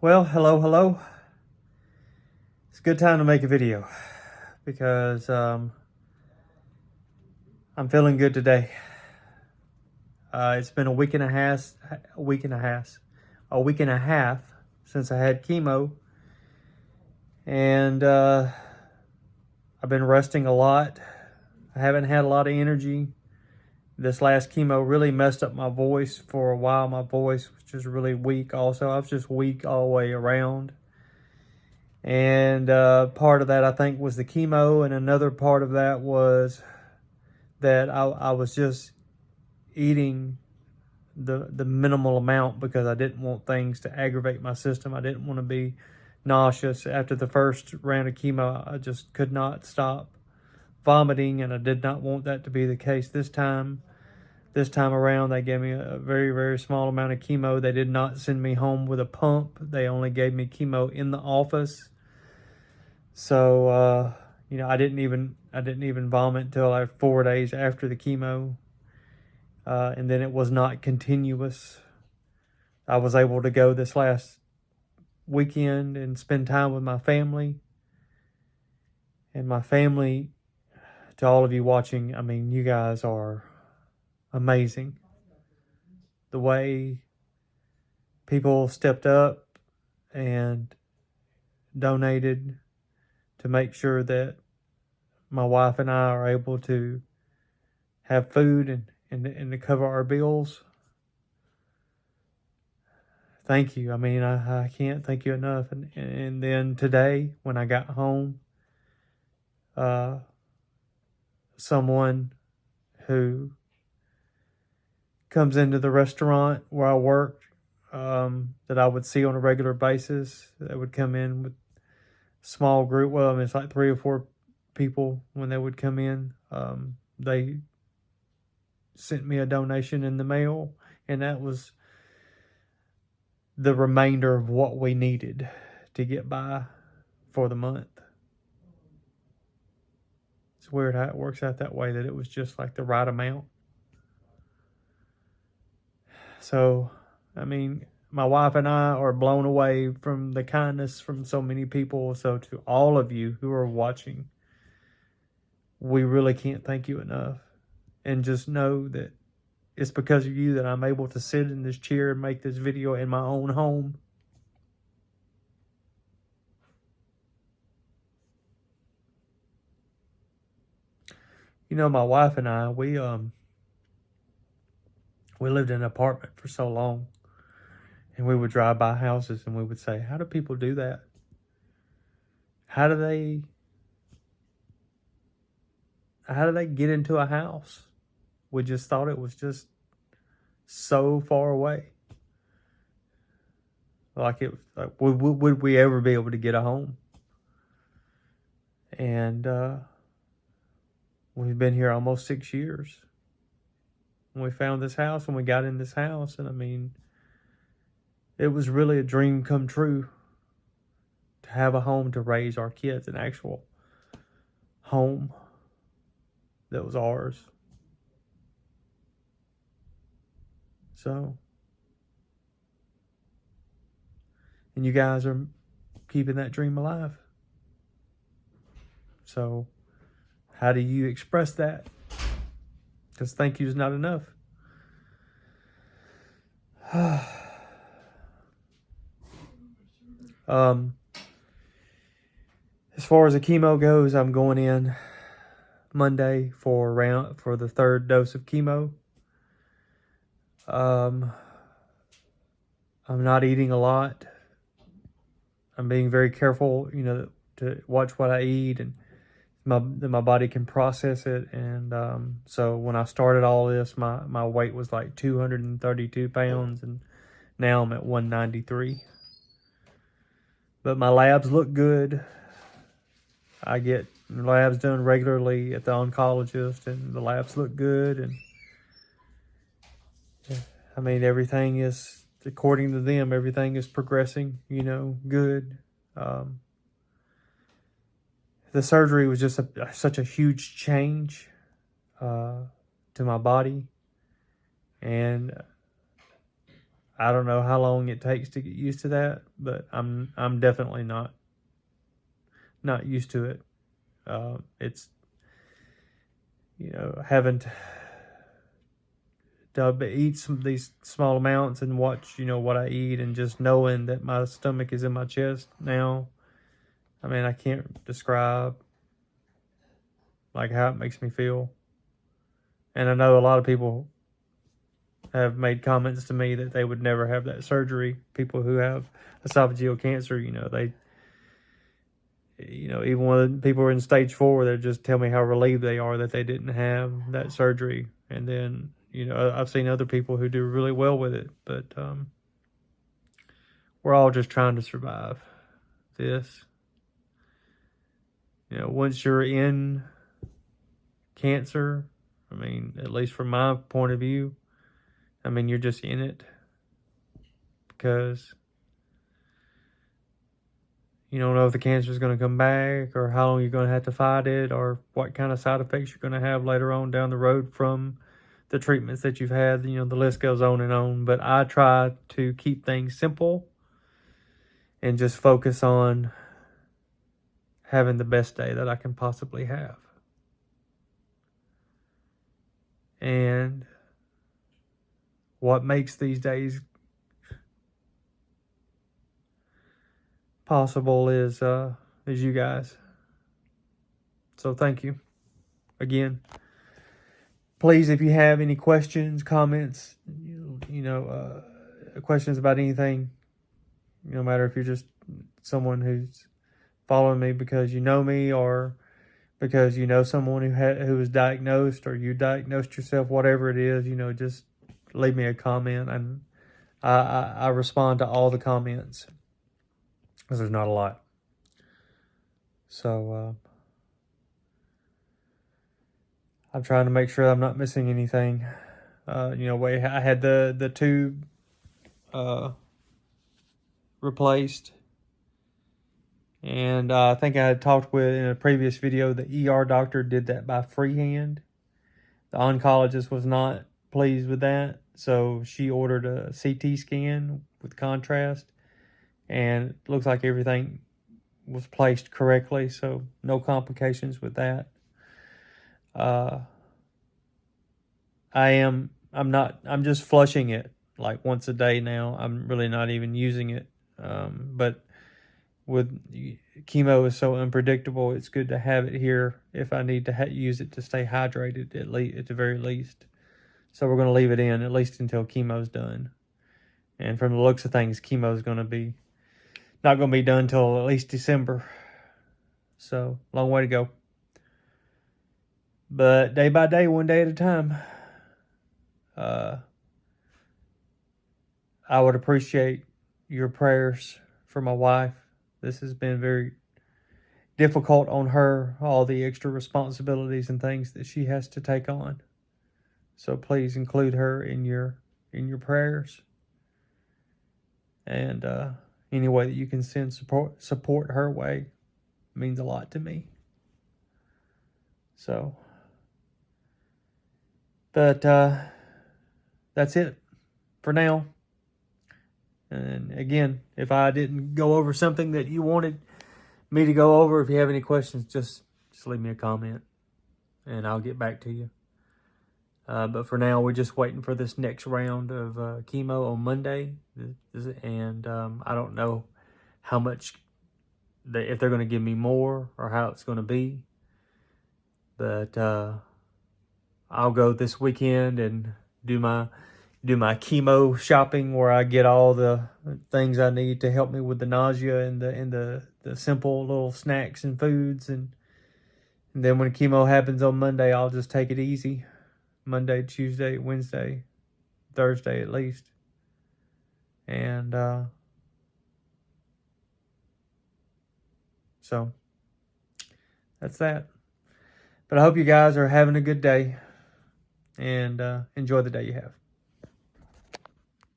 Well, hello. It's a good time to make a video because I'm feeling good today. It's been a week and a half since I had chemo, and I've been resting a lot. I haven't had a lot of energy. This last chemo really messed up my voice for a while. My voice was just really weak. Also, I was just weak all the way around. And part of that, I think, was the chemo. And another part of that was that I was just eating the minimal amount because I didn't want things to aggravate my system. I didn't want to be nauseous. After the first round of chemo, I just could not stop vomiting, and I did not want that to be the case this time. This time around, they gave me a very, very small amount of chemo. They did not send me home with a pump. They only gave me chemo in the office. So, I didn't even vomit until like 4 days after the chemo. And then it was not continuous. I was able to go this last weekend and spend time with my family. And my family, to all of you watching, I mean, you guys are amazing. The way people stepped up and donated to make sure that my wife and I are able to have food and to cover our bills. Thank you. I mean, I can't thank you enough. And then today, when I got home, someone who comes into the restaurant where I work, that I would see on a regular basis, that would come in with a small group. Well, I mean, it's like 3 or 4 people when they would come in. They sent me a donation in the mail, and that was the remainder of what we needed to get by for the month. It's weird how it works out that way, that it was just like the right amount. So, I mean, my wife and I are blown away from the kindness from so many people. So to all of you who are watching, we really can't thank you enough. And just know that it's because of you that I'm able to sit in this chair and make this video in my own home. You know, my wife and I, we lived in an apartment for so long, and we would drive by houses and we would say, how do people do that? How do they get into a house? We just thought it was just so far away. Like would we ever be able to get a home? And we've been here almost 6 years. And we found this house, and we got in this house, and I mean, it was really a dream come true to have a home to raise our kids, an actual home that was ours. So, and you guys are keeping that dream alive. So, how do you express that? Because thank you is not enough. As far as the chemo goes, I'm going in Monday for the 3rd dose of chemo. I'm not eating a lot. I'm being very careful, to watch what I eat, and my body can process it. And so when I started all this, my weight was like 232 pounds, and now I'm at 193. But my labs look good. I get labs done regularly at the oncologist, and the labs look good. And I mean, everything is, according to them, everything is progressing, good. The surgery was just such a huge change to my body. And I don't know how long it takes to get used to that, but I'm definitely not used to it. It's, having to eat some of these small amounts and watch, what I eat, and just knowing that my stomach is in my chest now. I mean, I can't describe like how it makes me feel. And I know a lot of people have made comments to me that they would never have that surgery. People who have esophageal cancer, they, even when people are in stage 4, they just tell me how relieved they are that they didn't have that surgery. And then, I've seen other people who do really well with it, but we're all just trying to survive this. Once you're in cancer, I mean, at least from my point of view, I mean, you're just in it because you don't know if the cancer is going to come back, or how long you're going to have to fight it, or what kind of side effects you're going to have later on down the road from the treatments that you've had. The list goes on and on. But I try to keep things simple and just focus on having the best day that I can possibly have. And what makes these days possible is you guys. So thank you again. Please, if you have any questions, comments, questions about anything, no matter if you're just someone who's following me because you know me, or because you know someone who was diagnosed, or you diagnosed yourself, whatever it is, just leave me a comment, and I respond to all the comments, because there's not a lot. So I'm trying to make sure I'm not missing anything. I had the tube replaced, and I think I had talked with in a previous video, the ER doctor did that by freehand. The oncologist was not pleased with that, so she ordered a CT scan with contrast, and it looks like everything was placed correctly, so no complications with that. I'm just flushing it like once a day now. I'm really not even using it. But with chemo is so unpredictable, it's good to have it here if I need to use it to stay hydrated at the very least. So we're going to leave it in at least until chemo's done. And from the looks of things, chemo's going to be not going to be done until at least December. So long way to go. But day by day, one day at a time. I would appreciate your prayers for my wife. This has been very difficult on her, all the extra responsibilities and things that she has to take on. So please include her in your prayers. And any way that you can send support her way means a lot to me. So, but that's it for now. And again, if I didn't go over something that you wanted me to go over, if you have any questions, just leave me a comment and I'll get back to you. But for now, we're just waiting for this next round of chemo on Monday. And I don't know how much, if they're going to give me more or how it's going to be. But I'll go this weekend and do my chemo shopping, where I get all the things I need to help me with the nausea and the simple little snacks and foods. And then when chemo happens on Monday, I'll just take it easy. Monday, Tuesday, Wednesday, Thursday at least. And so that's that. But I hope you guys are having a good day, and enjoy the day you have.